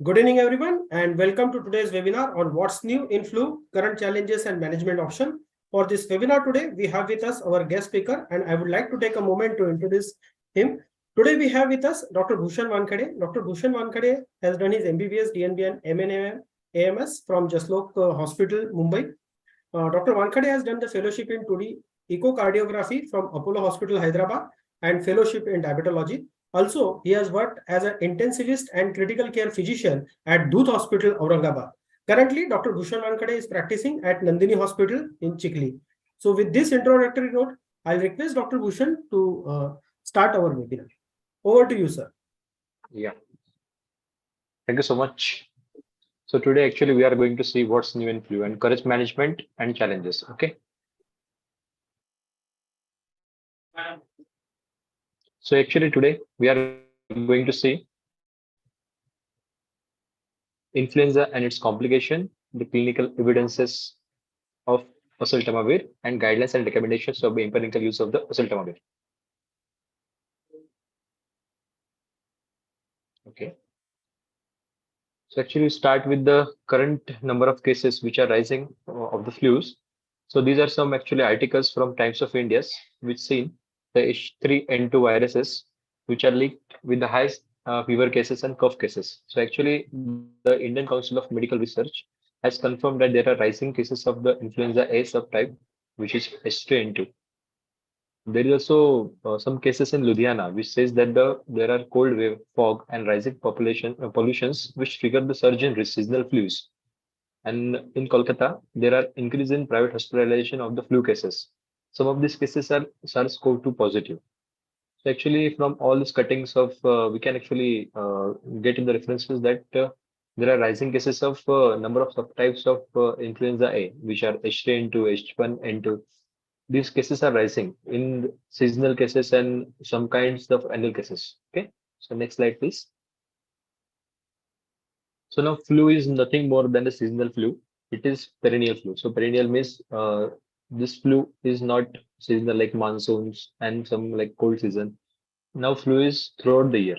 Good evening, everyone, and welcome to today's webinar on what's new in flu, current challenges and management option. For this webinar today, we have with us our guest speaker, and I would like to take a moment to introduce him. Today, we have with us Dr. Bhushan Wankhede. Dr. Bhushan Wankhede has done his MBBS, DNB and MNM AMS from Jaslok Hospital, Mumbai. Dr. Wankhede has done the fellowship in 2D echocardiography from Apollo Hospital, Hyderabad, and fellowship in diabetology. Also, he has worked as an intensivist and critical care physician at Dooth Hospital, Aurangabad. Currently, Dr. Bhushan Wankhede is practicing at Nandini Hospital in Chikhli. So, with this introductory note, I'll request Dr. Bhushan to start our webinar. Over to you, sir. Yeah, thank you so much. So today actually we are going to see what's new in flu and courage management and challenges. Okay. So actually today we are going to see influenza and its complication, the clinical evidences of Oseltamivir and guidelines and recommendations of the empirical use of the Oseltamivir. Okay. So actually we start with the current number of cases which are rising of the flus. So these are some actually articles from Times of India's which seen the H3N2 viruses which are linked with the highest fever cases and cough cases. So actually the Indian Council of Medical Research has confirmed that there are rising cases of the influenza A subtype which is H3N2. There is also some cases in Ludhiana which says that there are cold wave, fog, and rising population pollutions which trigger the surge in seasonal flus. And in Kolkata, there are increase in private hospitalization of the flu cases. Some of these cases are SARS-CoV-2 positive. So actually, from all these cuttings of, we can actually get in the references that there are rising cases of number of subtypes of influenza A, which are H3N2, H1N2. These cases are rising in seasonal cases and some kinds of annual cases. Okay. So next slide, please. So now flu is nothing more than a seasonal flu. It is perennial flu. So perennial means this flu is not seasonal like monsoons and some like cold season. Now flu is throughout the year.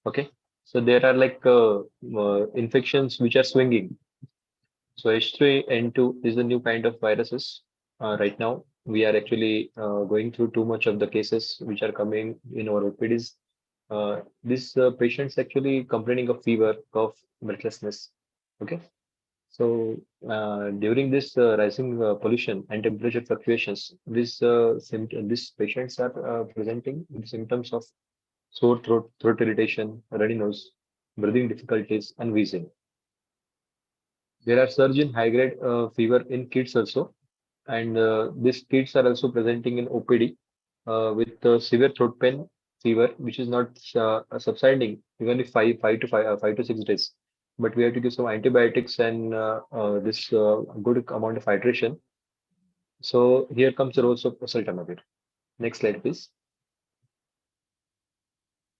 Okay. So there are like infections which are swinging. So H3N2 is a new kind of viruses. Right now, we are actually going through too much of the cases which are coming in our OPDs. These patients actually complaining of fever, cough, breathlessness. Okay. So during this rising pollution and temperature fluctuations, these patients are presenting with symptoms of sore throat, throat irritation, runny nose, breathing difficulties, and wheezing. There are surge in high-grade fever in kids also, and these kids are also presenting in OPD with severe throat pain, fever, which is not subsiding even if 5 to 6 days. But we have to give some antibiotics and this good amount of hydration. So here comes the roles of oseltamivir. Next slide, please.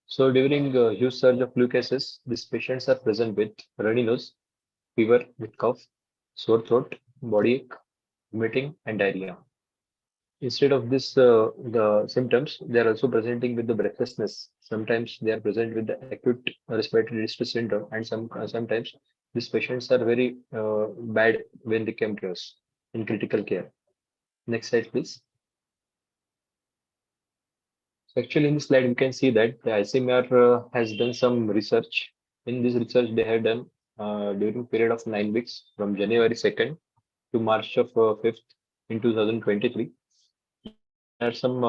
So during huge surge of flu cases, these patients are present with runny nose, fever with cough, sore throat, body ache, vomiting, and diarrhea. Instead of this, the symptoms, they are also presenting with the breathlessness. Sometimes they are present with the acute respiratory distress syndrome, and sometimes these patients are very bad when they come to us in critical care. Next slide, please. So actually, in this slide, we can see that the ICMR has done some research. In this research, they have done during period of 9 weeks from January 2nd to March of 5th in 2023. There are some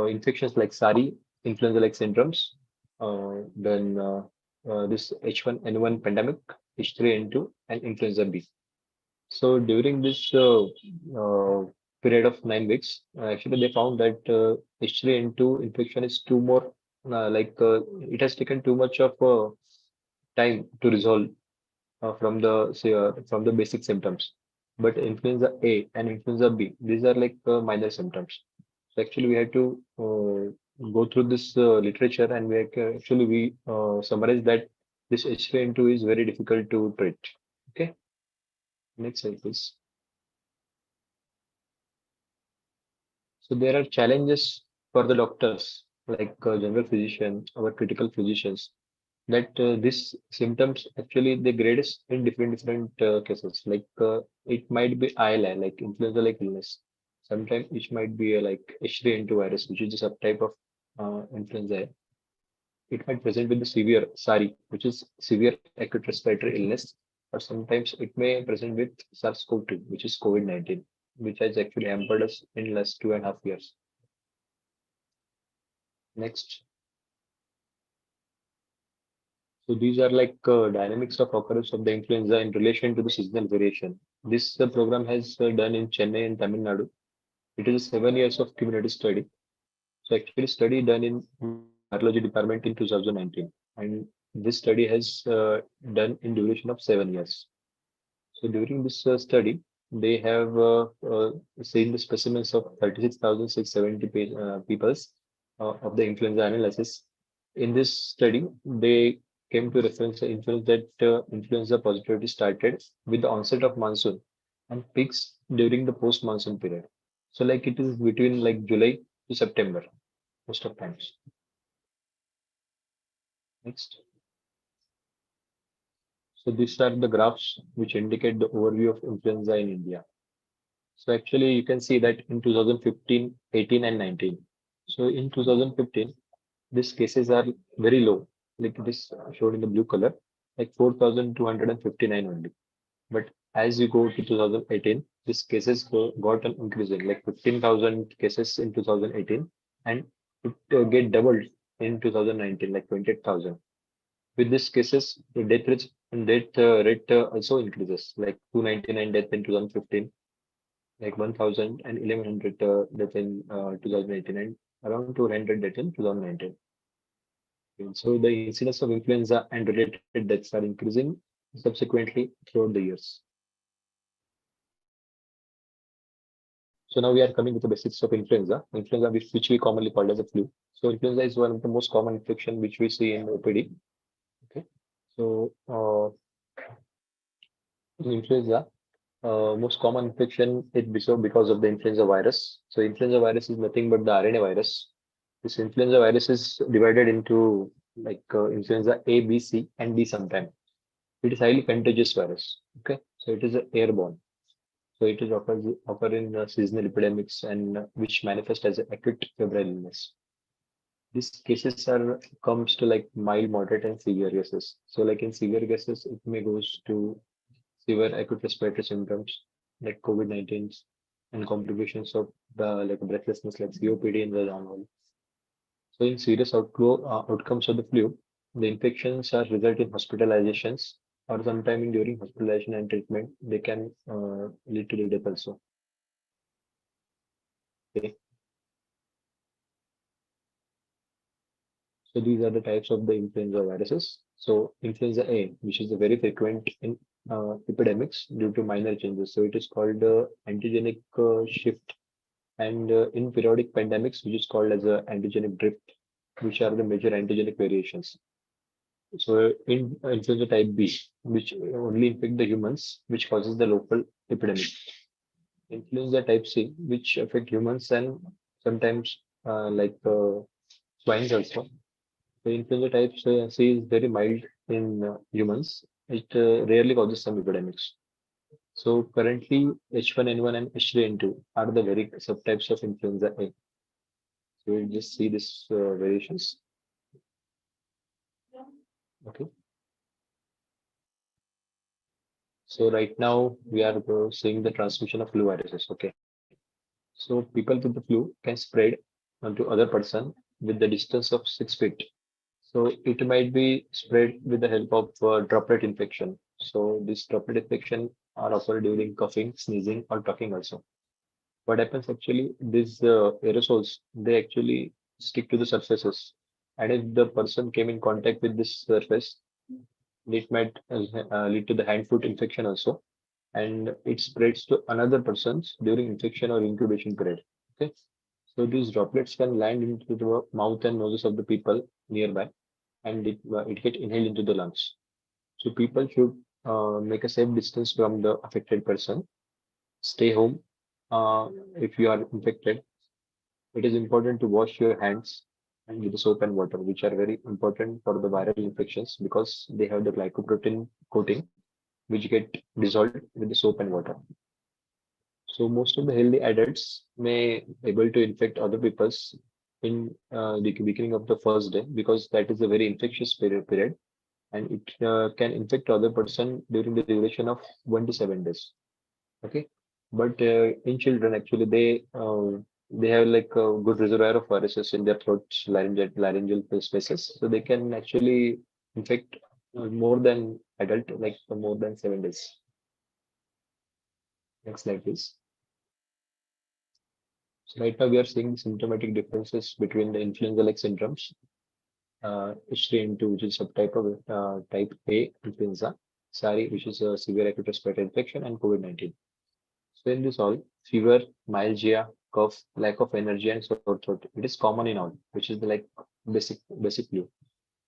infections like SARI, influenza-like syndromes, then this H1N1 pandemic, H3N2, and influenza B. So during this period of 9 weeks, actually they found that H3N2 infection is too more it has taken too much of time to resolve from the basic symptoms. But influenza A and influenza B, these are like minor symptoms. So actually, we had to go through this literature, and we summarize that this H3N2 is very difficult to treat. Okay, next slide, please. So there are challenges for the doctors, like general physician, our critical physicians. that these symptoms actually they grade is in different cases. Like it might be ILI, like influenza-like illness. Sometimes it might be like H3N2 virus, which is a subtype of influenza. It might present with the severe SARI, which is severe acute respiratory illness, or sometimes it may present with SARS-CoV-2, which is COVID-19, which has actually hampered us in last 2.5 years. Next. So these are like dynamics of occurrence of the influenza in relation to the seasonal variation. This program has done in Chennai and Tamil Nadu. It is 7 years of cumulative study. So actually study done in virology department in 2019, and this study has done in duration of 7 years. So during this study, they have seen the specimens of 36,670 peoples of the influenza analysis. In this study, they came to reference the influence that influenza positivity started with the onset of monsoon and peaks during the post-monsoon period. So like it is between like July to September most of times. Next. So these are the graphs which indicate the overview of influenza in India. So actually you can see that in 2015, 18 and 19. So in 2015, these cases are very low, like it is shown in the blue color, like 4,259 only. But as you go to 2018, these cases got an increasing, like 15,000 cases in 2018, and it get doubled in 2019, like 28,000. With these cases, the death rate also increases, like 299 death in 2015, like 1,000 and 1,100 death in 2018, and around 200 death in 2019. And so the incidence of influenza and related deaths are increasing subsequently throughout the years. So now we are coming with the basics of influenza which we commonly call as a flu. So influenza is one of the most common infection which we see in OPD. Okay, so in influenza, most common infection is because of the influenza virus. So influenza virus is nothing but the RNA virus. This influenza virus is divided into like influenza A, B, C, and D sometime. It is highly contagious virus. Okay, so it is airborne. So it is occur in seasonal epidemics and which manifest as acute febrile illness. These cases are comes to like mild, moderate, and severe cases. So like in severe cases, it may goes to severe acute respiratory symptoms like COVID-19 and complications of the like breathlessness like COPD in the long haul. So in serious outcomes of the flu, the infections are result in hospitalizations or sometime during hospitalization and treatment, they can lead to the death also. Okay. So these are the types of the influenza viruses. So influenza A, which is a very frequent in epidemics due to minor changes. So it is called antigenic shift, and in periodic pandemics, which is called as a antigenic drift, which are the major antigenic variations. So in influenza type B, which only infect the humans, which causes the local epidemic. Influenza type C, which affect humans and sometimes like swines also. The influenza type C is very mild in humans. It rarely causes some epidemics. So currently H1N1 and H3N2 are the very subtypes of influenza A. So we'll just see this variations. Okay. So right now we are seeing the transmission of flu viruses. Okay. So people with the flu can spread onto other person with the distance of 6 feet. So it might be spread with the help of droplet infection. So this droplet infection are occurred during coughing, sneezing, or talking also. What happens actually, these aerosols, they actually stick to the surfaces. And if the person came in contact with this surface, it might lead to the hand-foot infection also. And it spreads to another persons during infection or incubation period. Okay. So these droplets can land into the mouth and noses of the people nearby, and it get inhaled into the lungs. So people should make a safe distance from the affected person. Stay home if you are infected. It is important to wash your hands and with the soap and water, which are very important for the viral infections because they have the glycoprotein coating, which get dissolved with the soap and water. So most of the healthy adults may able to infect other people's in the beginning of the first day because that is a very infectious period and it can infect other person during the duration of 1 to 7 days. Okay, but in children actually they have like a good reservoir of viruses in their throats, laryngeal spaces, so they can actually infect more than adult, like for more than 7 days. Next slide, please. So right now we are seeing symptomatic differences between the influenza-like syndromes, H3N2, which is subtype of type A influenza, SARI, which is a severe acute respiratory infection, and COVID-19. So in this all, fever, myalgia, cough, lack of energy, and sore throat. It is common in all, which is the like basic flu.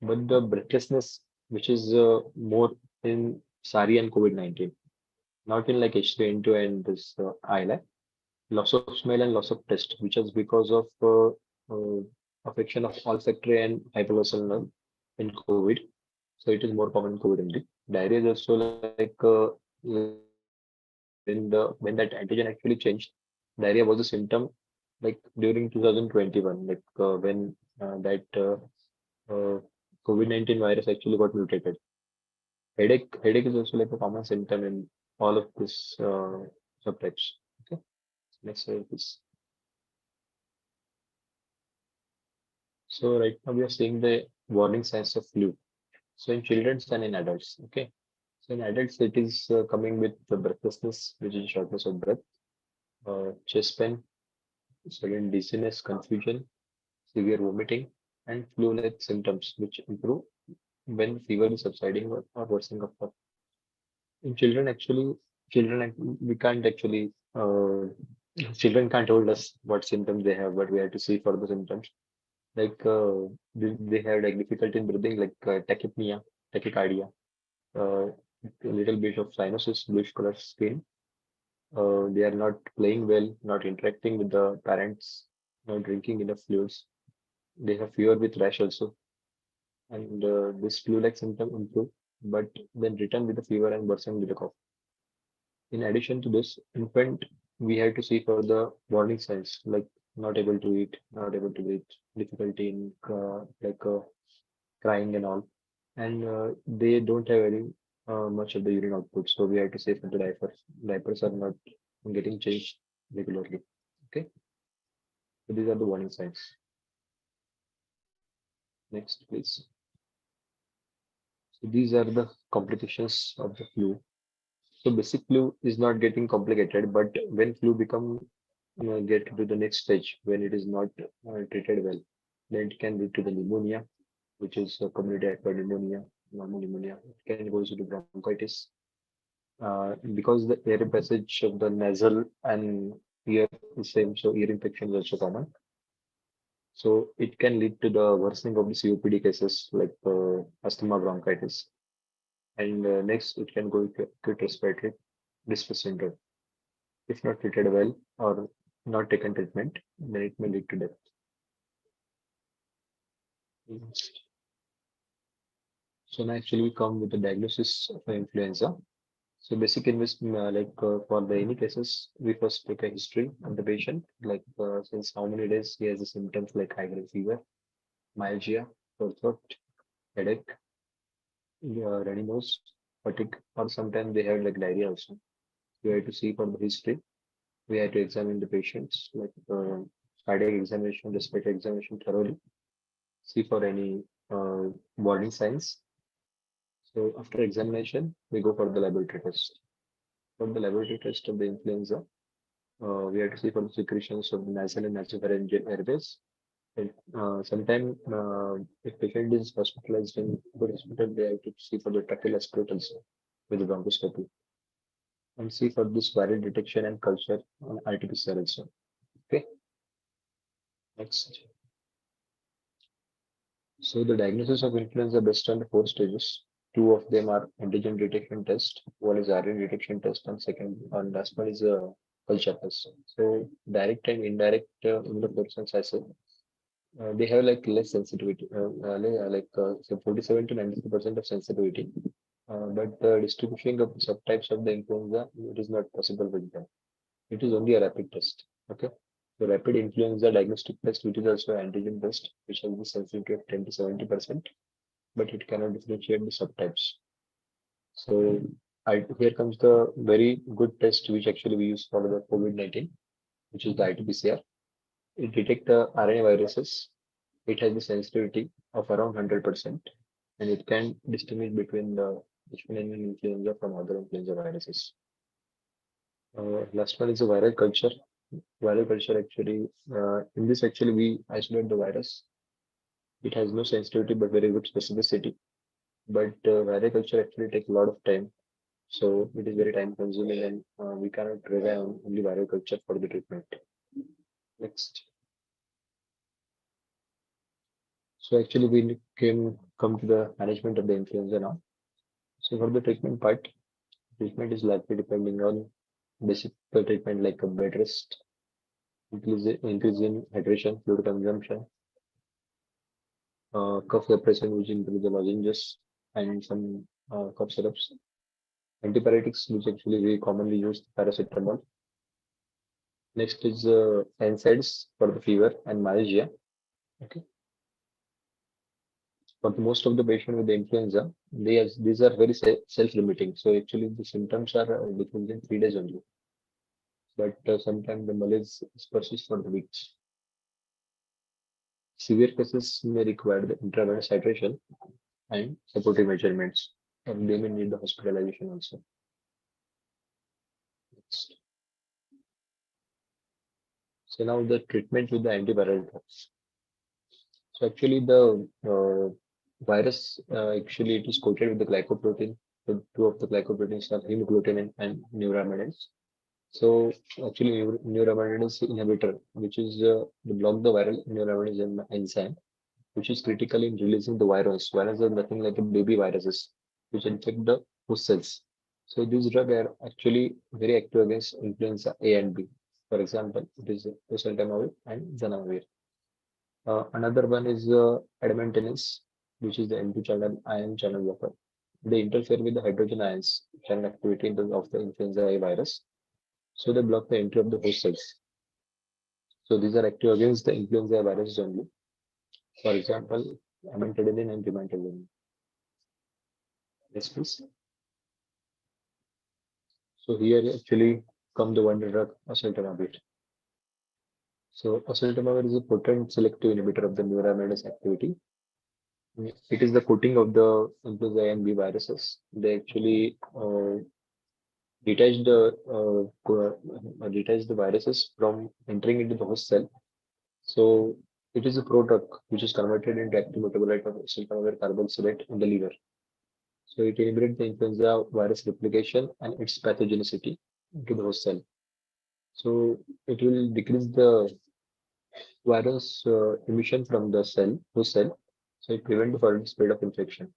But the breathlessness, which is more in SARI and COVID-19, not in like H3N2 and this ILA. Loss of smell and loss of taste, which is because of affection of olfactory and hypoglossal nerve in COVID. So it is more common in COVID only. Diarrhea is also like when that antigen actually changed, diarrhea was a symptom like during 2021, like when that COVID-19 virus actually got mutated. Headache is also like a common symptom in all of this subtypes. Okay, next slide, please. So right now we are seeing the warning signs of flu. So in children and in adults, okay. So in adults, it is coming with the breathlessness, which is shortness of breath, chest pain, sudden dizziness, confusion, severe vomiting, and flu-like symptoms, which improve when fever is subsiding or worsening of cough. In children, actually, we can't actually children can't hold us what symptoms they have, but we have to see for the symptoms. Like they have like difficulty in breathing, like tachypnea, tachycardia, uh, a little bit of cyanosis, bluish color skin. They are not playing well, not interacting with the parents, not drinking enough fluids. They have fever with rash also, and this flu-like symptom improve, but then return with the fever and worsen with the cough. In addition to this, infant we have to see for the warning signs like not able to eat, not able to breathe, difficulty in crying and all, and they don't have any much of the urine output. So we have to say for the diapers. Diapers are not getting changed regularly. Okay, so these are the warning signs. Next, please. So these are the complications of the flu. So basic flu is not getting complicated, but when flu become get to the next stage, when it is not treated well, then it can lead to the pneumonia, which is community acquired pneumonia, normal pneumonia. It can go into bronchitis because the air passage of the nasal and ear is same, so ear infection is also common. So it can lead to the worsening of the COPD cases like asthma bronchitis. And next, it can go to acute respiratory distress syndrome. If not treated well or not taken treatment, then it may lead to death. So now actually we come with the diagnosis of influenza. So basic for the any cases, we first take a history of the patient, like since how many days he has the symptoms like high grade fever, myalgia, sore throat, headache, runny nose, fatigue, or sometimes they have like diarrhea also. We have to see for the history. We have to examine the patients, like cardiac examination, respiratory examination thoroughly, see for any warning signs. So after examination, we go for the laboratory test. For the laboratory test of the influenza, we have to see for the secretions of the nasal and nasopharyngeal airways. And sometimes, if patient is hospitalized in the hospital, they have to see for the tracheal aspirate also with the bronchoscopy and see for this viral detection and culture on RT-PCR also. Okay, next. So the diagnosis of influenza based on the 4 stages. Two of them are antigen detection test. One is RNA detection test, and second, and last one is a culture test. So direct and indirect immunofluorescence assay. they have like less sensitivity, so 47 to 93% of sensitivity. But the distribution of subtypes of the influenza, it is not possible with them. It is only a rapid test. Okay. The rapid influenza diagnostic test, which is also an antigen test, which has the sensitivity of 10 to 70%, but it cannot differentiate the subtypes. So here comes the very good test which actually we use for the COVID-19, which is the RT-PCR. It detects the RNA viruses. It has the sensitivity of around 100%, and it can distinguish between the H1N1 influenza from other influenza viruses. Last one is the viral culture. Viral culture actually, in this actually we isolate the virus. It has no sensitivity but very good specificity. But viral culture actually takes a lot of time. So it is very time consuming, and we cannot rely on only viral culture for the treatment. Next. So actually we come to the management of the influenza now. So for the treatment part, treatment is likely depending on basic treatment like a bed rest, increase in hydration, fluid consumption, cough suppression, which includes the lozenges and some cough syrups, antibiotics, which actually we commonly use paracetamol. Next is NSAIDs for the fever and malaria. Okay. For the most of the patient with the influenza, these are very self-limiting. So actually the symptoms are within 3 days only. But sometimes the malaise persists for the weeks. Severe cases may require the intravenous hydration and supportive measurements, and they may need the hospitalization also. Next. So now the treatment with the antiviral drugs. So actually the virus, actually it is coated with the glycoprotein. The two of the glycoproteins are hemagglutinin and neuraminidase. So actually neuraminidase inhibitor, which is block the viral neuraminidase enzyme, which is critical in releasing the virus. Viruses are nothing like a baby viruses, which infect the host cells. So these drugs are actually very active against influenza A and B. For example, it is Oseltamivir and Zanamivir. Another one is adamantines, which is the N2 channel ion channel blocker. They interfere with the hydrogen ions channel activity of the influenza A virus. So they block the entry of the host cells. So these are active against the influenza virus only. For example, amantadine and dimantadine. Yes, please. So here actually come the wonder drug oseltamivir. So oseltamivir is a potent selective inhibitor of the neuraminidase activity. It is the coating of the influenza A and B viruses. They actually detach the viruses from entering into the host cell. So it is a product which is converted into active metabolite of oseltamivir carboxylate in the liver. So it inhibits the influenza virus replication and its pathogenicity into the host cell. So it will decrease the virus emission from the host cell. So it prevents the further spread of infection.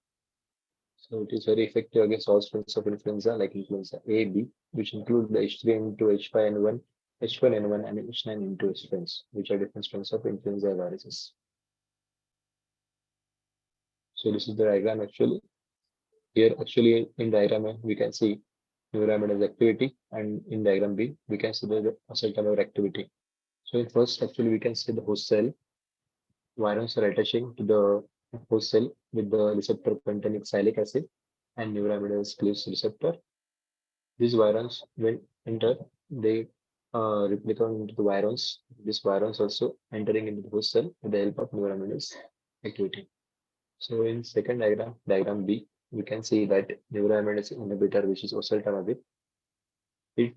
So it is very effective against all strains of influenza like influenza A, B, which include the H3N2, H5N1, H1N1, and H9N2 strains, which are different strains of influenza viruses. So this is the diagram actually. Here actually in diagram we can see neuraminidase activity, and in diagram B we can see the oseltamivir activity. So first actually we can see the host cell. Virons are attaching to the host cell with the receptor containing sialic acid and neuraminidase cleavage receptor. These virons, when enter, they replicate into the virons. These virons also entering into the host cell with the help of neuraminidase activity. So in second diagram B, we can see that neuraminidase inhibitor, which is oseltamivir, it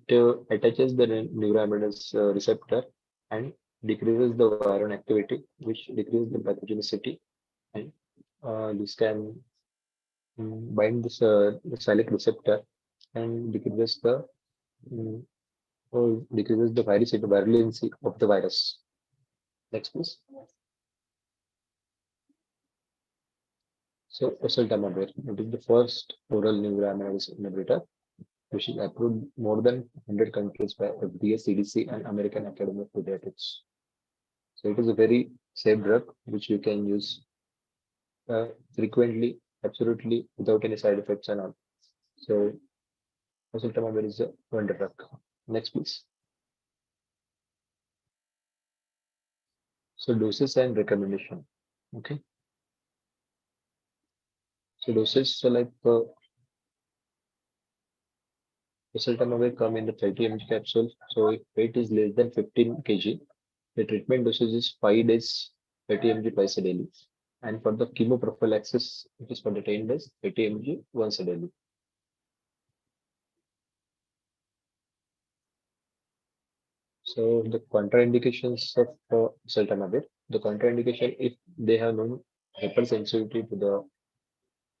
attaches the neuraminidase receptor and decreases the viron activity, which decreases the pathogenicity, and this can bind this the sialic receptor and um, decreases the virulency of the virus. Next, please. So oseltamivir, it is the first oral neuraminidase inhibitor, which is approved more than 100 countries by FDA, CDC, and American Academy of Pediatrics. So it is a very safe drug which you can use frequently, absolutely without any side effects and all. So Oseltamivir is a wonder drug. Next, please. So doses and recommendation. Okay. So doses, so like Oseltamivir come in the 30 mg capsule. So if weight is less than 15 kg, the treatment dosage is 5 days, 30 mg twice a daily. And for the chemoprophylaxis, it is for the 10 days, 30 mg once a daily. So the contraindications of Oseltamivir, the contraindication if they have known hypersensitivity to the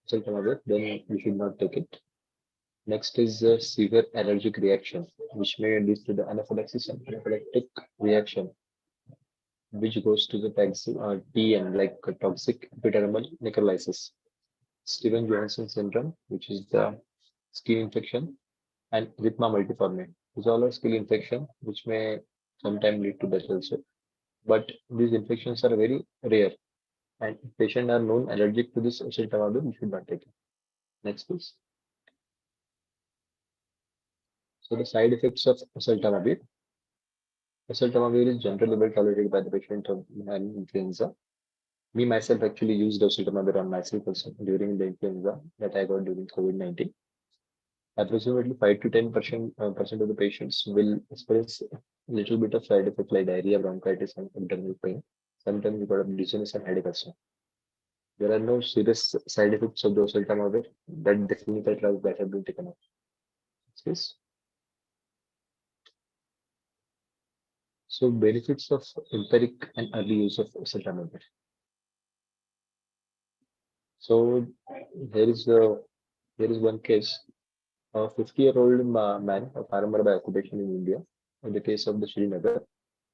Oseltamivir, then you should not take it. Next is a severe allergic reaction, which may lead to the anaphylaxis and anaphylactic reaction, which goes to the TN, like toxic epidermal necrolysis. Steven Johansson syndrome, which is the skin infection, and erythema multiforme. These all are skin infection, which may sometimes lead to death also. But these infections are very rare, and if patients are known allergic to this oseltamivir, you should not take it. Next, please. So the side effects of oseltamivir. Oseltamivir is generally well tolerated by the patient of influenza. Me myself actually used oseltamivir on myself also during the influenza that I got during COVID-19. Approximately 5 to 10% percent of the patients will experience a little bit of side effect like diarrhea, bronchitis, and abdominal pain. Sometimes you got a dizziness and headache also. There are no serious side effects of the oseltamivir that the clinical trials that have been taken up. Yes. So benefits of empiric and early use of oseltamivir. So here is one case. A 50-year-old man, a farmer by occupation in India. In the case of the Srinagar,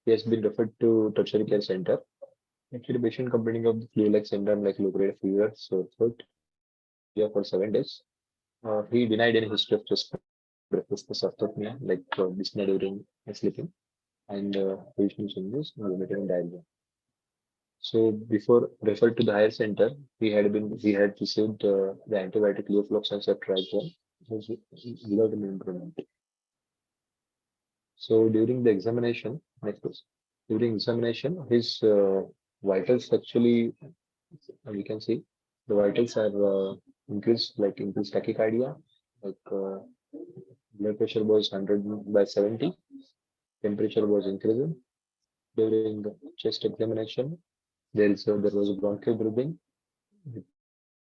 he has been referred to tertiary care center. Actually, patient complaining of the flu-like syndrome like low-grade fever, sore throat, diarrhea for 7 days. He denied any history of chest breathlessness, orthopnea, like dyspnea during sleeping, and positional changes, vomiting, and diarrhea. So before referred to the higher center, he had received the antibiotic levofloxacin ceftriaxone without any improvement. So during the examination, next question. During examination, his vitals actually, we can see the vitals are increased, like increased tachycardia, like blood pressure was 100 by 70, temperature was increasing. During the chest examination, there was a bronchial breathing,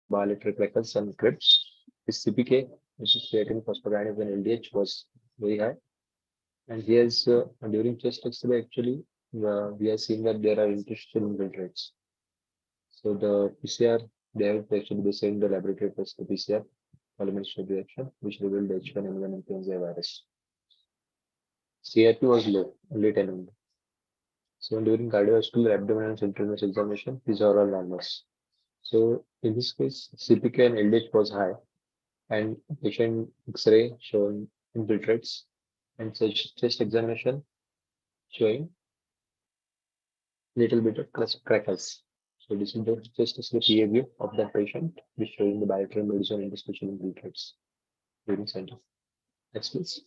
bilateral freckles and crypts. His CPK, which is creatine phosphokinase and LDH, was very high. And here's during chest X-ray, actually, we are seeing that there are interstitial infiltrates. So the PCR, they have actually they sent the laboratory test the PCR polymerase reaction, which revealed H1N1 influenza virus. CRP was low, only 10 only. So during cardiovascular abdominal and central venous examination, these are all normals. So in this case, CPK and LDH was high, and patient X-ray showing infiltrates, and chest examination showing little bit of crackles. So this is just a behavior of that patient, which showing the bilateral medicine and the special infiltrates during center. Next, please.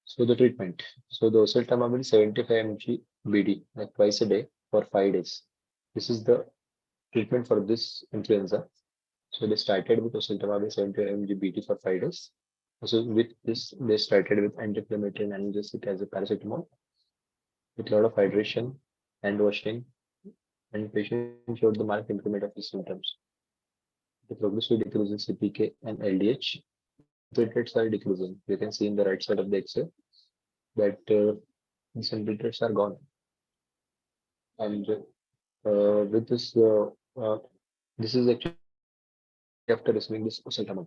So the treatment. So the oseltamivir 75 mg BD, like twice a day for 5 days. This is the treatment for this influenza. So they started with oseltamivir 75 mg BD for 5 days. So with this, they started with anti-inflammatory and analgesic as a paracetamol, with a lot of hydration, hand washing, and patient showed the marked improvement of his symptoms. The progressive decrease in CPK and LDH. Infiltrates are decreasing. You can see in the right side of the X-ray that these infiltrates are gone. And with this, this is actually after receiving this oseltamivir.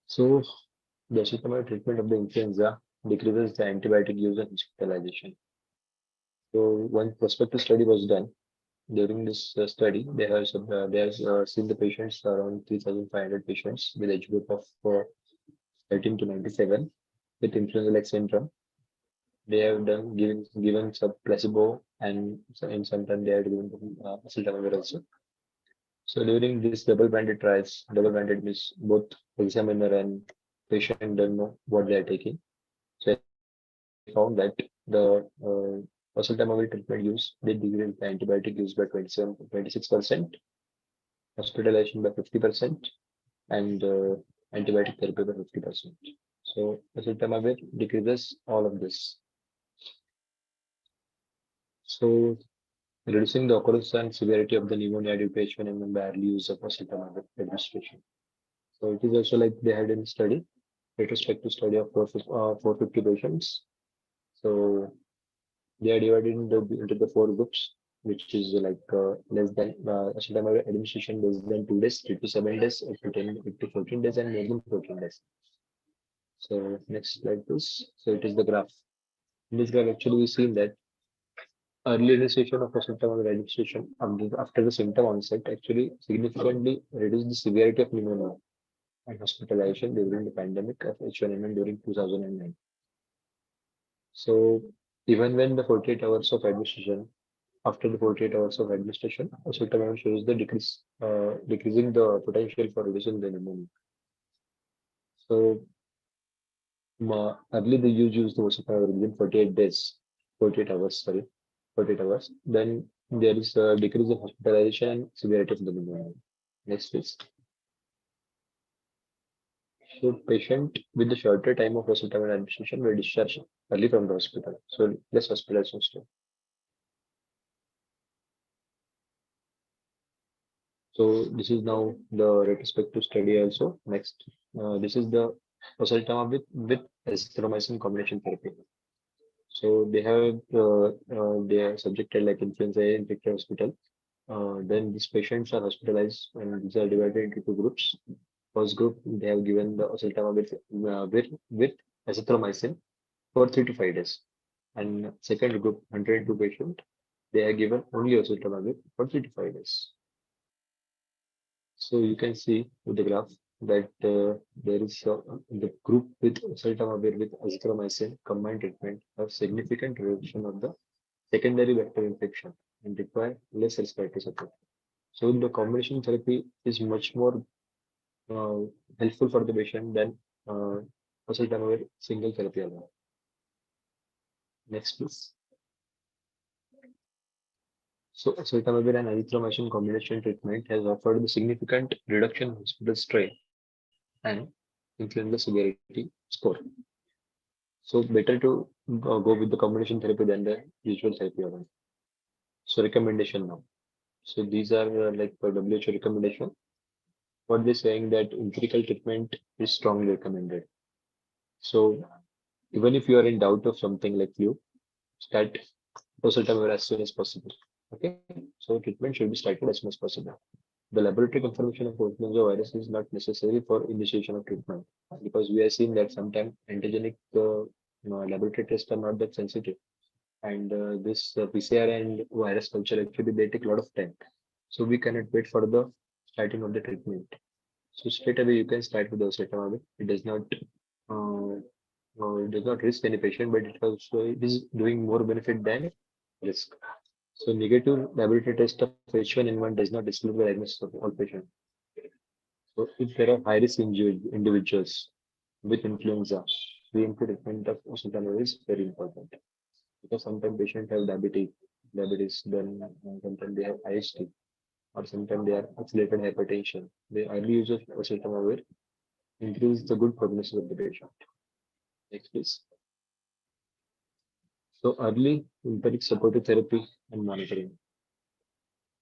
So the oseltamivir treatment of the influenza decreases the antibiotic use and hospitalization. So one prospective study was done. During this study, they have seen the patients around 3,500 patients with age group of 13 to 97 with influenza-like syndrome. they have done given some placebo, and in some time they are given oseltamivir also. So during this double-blinded trials, double-blinded means both examiner and patient don't know what they are taking. So I found that the oseltamivir treatment use they decreased the antibiotic use by 26%, hospitalization by 50%, and antibiotic therapy by 50%. So oseltamivir decreases all of this. So reducing the occurrence and severity of the pneumonia due to H1N1 by early use of oseltamivir administration. So it is also like they had in study, retrospective study of 450 patients. So they are divided into the four groups, which is like less than oseltamivir administration less than 2 days, 3 to 7 days, up to 10, up to 14 days, and more than 14 days. So next slide, please. So it is the graph. In this graph, actually, we seen that early initiation of oseltamivir administration after the symptom onset actually significantly reduced the severity of pneumonia and hospitalization during the pandemic of H1N1 during 2009. So even when the 48 hours of administration, after the 48 hours of administration, oseltamivir shows the decreasing the potential for reducing the pneumonia. So early the use the oseltamivir within 48 days, 48 hours, sorry, 48 hours. Then there is a decrease in hospitalization and severity of the pneumonia. Next, please. So patient with the shorter time of oseltamivir administration were discharged early from the hospital. So less hospitalization stay. So this is now the retrospective study also. Next, this is the oseltamivir with azithromycin combination therapy. So they are subjected like influenza A infected hospital. Then these patients are hospitalized and these are divided into two groups. First group, they have given the oseltamivir with azithromycin for 3 to 5 days. And second group, 102 patient, they are given only oseltamivir for 3 to 5 days. So you can see with the graph that there is the group with oseltamivir with azithromycin combined treatment have significant reduction of the secondary vector infection and require less respiratory support. So the combination therapy is much more uh, helpful for the patient than oseltamivir single therapy alone. Next, please. So oseltamivir and azithromycin combination treatment has offered the significant reduction in hospital stay and influenza severity score. So better to go with the combination therapy than the usual therapy alone. So recommendation now. So these are like WHO recommendation. What they're saying that empirical treatment is strongly recommended. So even if you are in doubt of something like flu, start oseltamivir as soon as possible. Okay, so treatment should be started as soon as possible. The laboratory confirmation of influenza virus is not necessary for initiation of treatment because we have seen that sometimes antigenic laboratory tests are not that sensitive, and this PCR and virus culture actually they take a lot of time. So we cannot wait for the starting of the treatment. So straight away you can start with the oseltamivir. It does not risk any patient, but it is doing more benefit than risk. So negative laboratory test of H1N1 does not exclude the diagnosis of all patients. So if there are high-risk individuals with influenza, preemptive treatment of oseltamivir is very important because sometimes patients have diabetes, then sometimes they have IST, or sometimes they are accelerated hypertension. The early use of oseltamivir increases the good prognosis of the patient. Next, please. So early empiric supportive therapy and monitoring.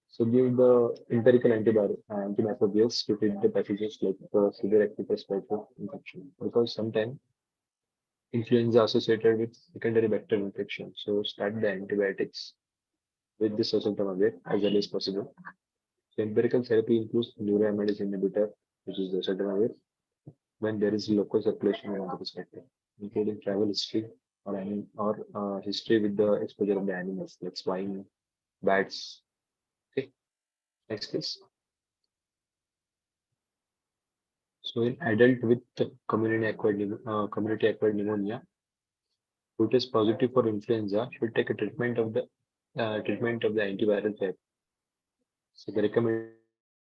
So give the empirical antimicrobials to treat the pathogens like severe active respiratory infection because sometimes influenza associated with secondary bacterial infection. So start the antibiotics with this oseltamivir as early as possible. So empirical therapy includes neuroamidase inhibitor, which is the oseltamivir, when there is local circulation around the perspective, including travel history or history with the exposure of the animals like swine, bats. Okay, next please. So in adult with community acquired pneumonia, who test positive for influenza should take a treatment of the antiviral therapy. So the recommendation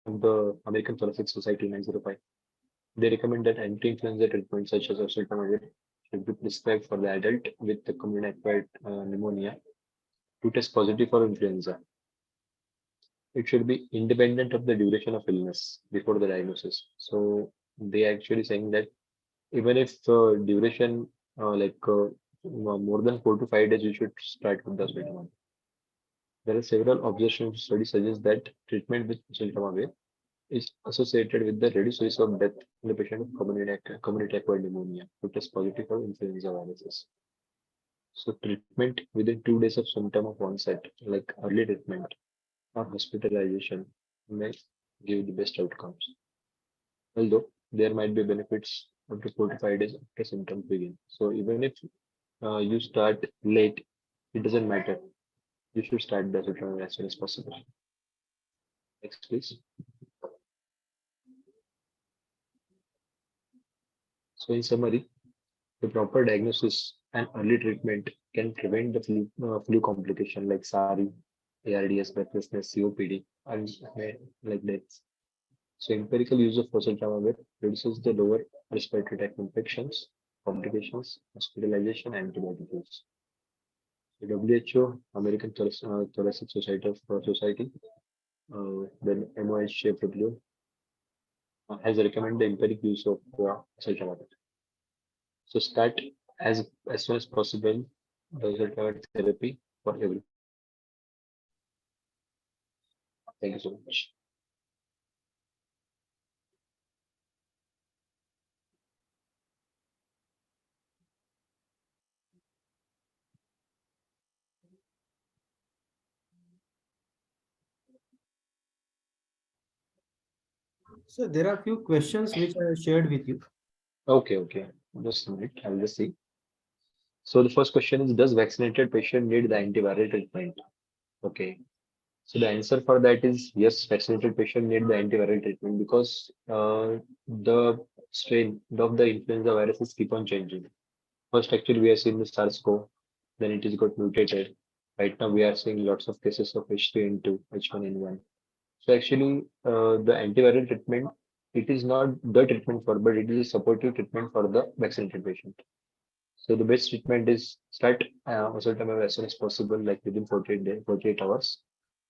of the American Thoracic Society 905. They recommend that anti-influenza treatment such as oseltamivir should be prescribed for the adult with the community-acquired pneumonia who test positive for influenza. It should be independent of the duration of illness before the diagnosis. So they actually saying that even if duration more than 4 to 5 days, you should start with the oseltamivir. There are several observational studies suggest that treatment with oseltamivir is associated with the reduced risk of death in the patient with community-acquired pneumonia who test positive for influenza viruses. So treatment within 2 days of symptom of onset, like early treatment or hospitalization, may give the best outcomes. Although there might be benefits up to 4 to 5 days after symptoms begin. So even if you start late, it doesn't matter. You should start the treatment as soon as possible. Next, please. So in summary, the proper diagnosis and early treatment can prevent the flu complication like SARI, ARDS, breathlessness, COPD, and like deaths. So empirical use of oseltamivir reduces the lower respiratory tract infections, complications, hospitalization, and antibiotic use. The WHO, American Thoracic Society, then MOHFW, has recommended the empiric use of oseltamivir. So start as soon as possible the oseltamivir therapy for everyone. Thank you so much. So there are few questions which I shared with you. Okay. Just a minute. I'll just see. So the first question is, does vaccinated patient need the antiviral treatment? Okay. So the answer for that is yes, vaccinated patient need the antiviral treatment because the strain of the influenza viruses keep on changing. First, actually, we are seeing the SARS-CoV, then it is got mutated. Right now, we are seeing lots of cases of H3N2, H1N1. So actually, the antiviral treatment, it is not the treatment for, but it is a supportive treatment for the vaccinated patient. So the best treatment is start oseltamivir as soon as possible, like within 48 days, 48 hours.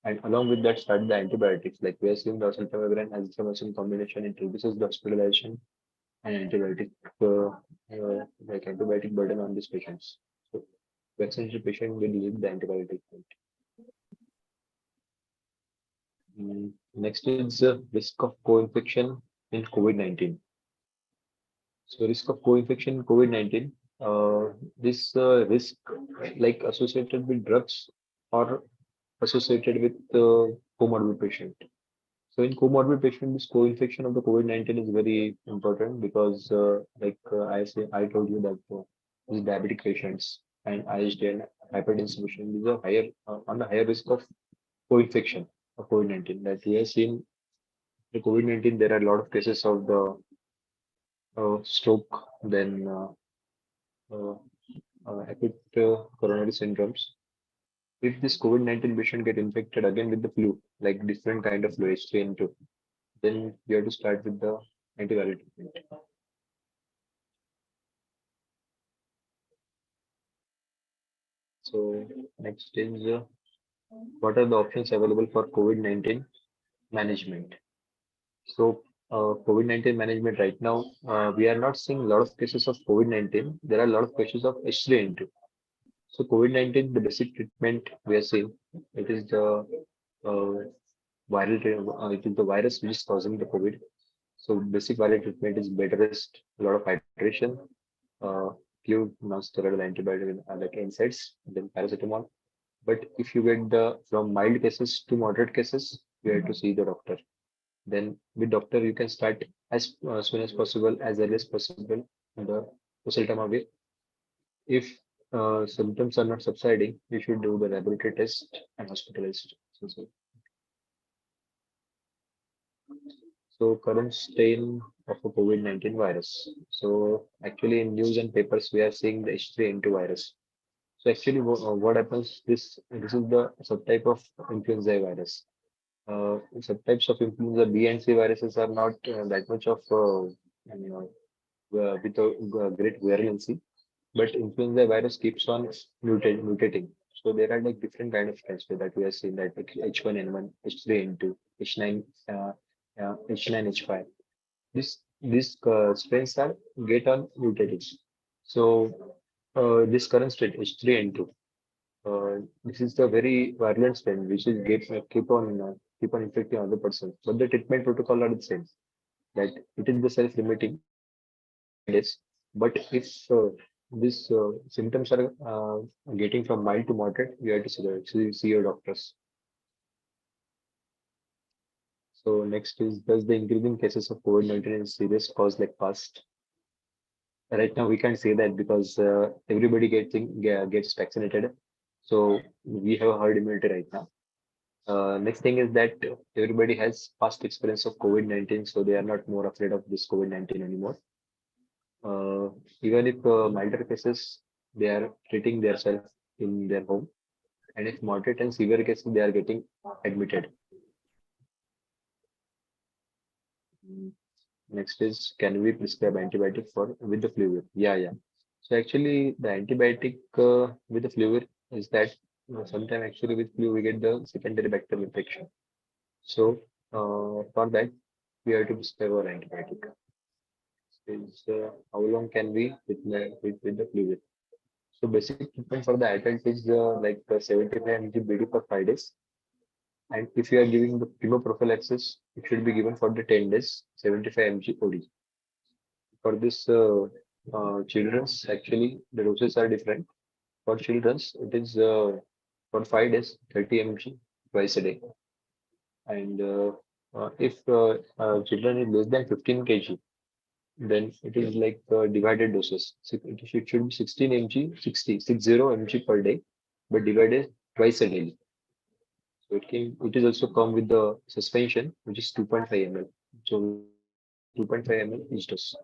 And along with that, start the antibiotics. Like we are seeing the oseltamivir and azithromycin combination, it reduces the hospitalization and antibiotic burden on these patients. So vaccinated patient will need the antibiotic treatment. Next is risk of co-infection in COVID-19. So risk of co-infection in COVID-19, this risk like associated with drugs or associated with comorbid patient. So in comorbid patient, this co-infection of the COVID-19 is very important because I told you that these diabetic patients and ISD and hypertensive patients, these are higher on the higher risk of co-infection of COVID-19. That we have seen the COVID-19, there are a lot of cases of the stroke, then uh, acute coronary syndromes. If this COVID-19 patient get infected again with the flu, like different kind of flu, H3N2, then you have to start with the antiviral treatment. So next is what are the options available for COVID-19 management? So COVID-19 management right now, we are not seeing a lot of cases of COVID-19. There are a lot of cases of H3N2. So COVID-19, the basic treatment we are seeing, it is the it is the virus which is causing the COVID. So basic viral treatment is bed rest, a lot of hydration, few non-steroidal antibiotics like NSAIDs, then paracetamol. But if you get the from mild cases to moderate cases, you have to see the doctor. Then with doctor, you can start as soon as possible, as early as possible, the oseltamivir. If symptoms are not subsiding, you should do the laboratory test and hospitalized. So current strain of a COVID-19 virus. So actually in news and papers, we are seeing the H3N2 virus. So actually, what happens? This is the subtype of influenza virus. Subtypes of influenza B and C viruses are not that much of you know, with a great virulency, but influenza virus keeps on mutating. So there are like different kind of transfer that we are seeing, that like H1N1, H3N2, H9, H9, H5. These strains are get on mutating. So this current state H3N2, this is the very virulent strain which is keep on infecting other person. But the treatment protocol are the same. That it is the self-limiting for 5 days. But if these symptoms are getting from mild to moderate, you have to see your doctors. So next is, does the increasing cases of COVID-19 in serious cause like past? Right now we can't say that because everybody gets vaccinated. So we have a herd immunity right now. Next thing is that everybody has past experience of COVID-19, so they are not more afraid of this COVID-19 anymore. Uh, Even if milder cases, they are treating themselves in their home, and if moderate and severe cases, they are getting admitted. Next is, can we prescribe antibiotic for with the flu? Yeah. So actually, the antibiotic with the flu is that sometimes actually with flu we get the secondary bacterial infection. So for that we have to prescribe our antibiotic. Is how long can we with the flu? So basic treatment for the adult is like 75 mg BD for 5 days. And if you are giving the chemoprophylaxis, it should be given for the 10 days, 75 mg OD. For this children's, actually the doses are different. For children's, it is for 5 days, 30 mg twice a day. And if children is less than 15 kg, then it is like divided doses. So it should be 16 mg, 60 mg per day, but divided twice a day. So it is also come with the suspension, which is 2.5 ml. So we can give 2.5 ml each dose.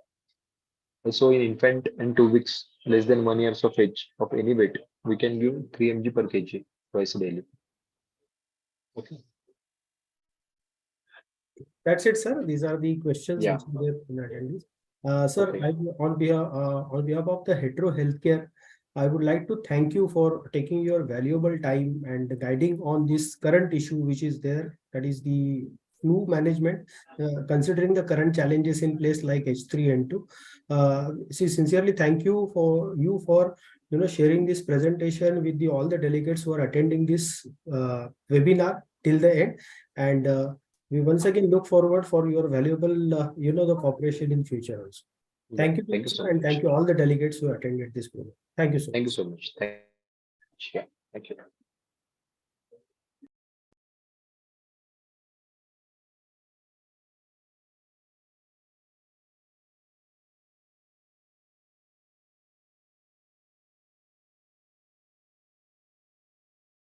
Also in infant and 2 weeks, less than 1 years of age of any weight, we can give 3 mg per kg twice daily. Okay. That's it, sir. These are the questions Yeah. which are there in attendees. Sir, Okay. on behalf of the Hetero Healthcare, I would like to thank you for taking your valuable time and guiding on this current issue which is there, that is the flu management, considering the current challenges in place like H3N2. Sincerely thank you for sharing this presentation with all the delegates who are attending this webinar till the end. And we once again look forward for your valuable, the cooperation in future also. Yeah. Thank you, Thank you so and much. thank you all the delegates who attended this program. Thank you so much. Thank you so much. Thank you. Yeah. Thank you.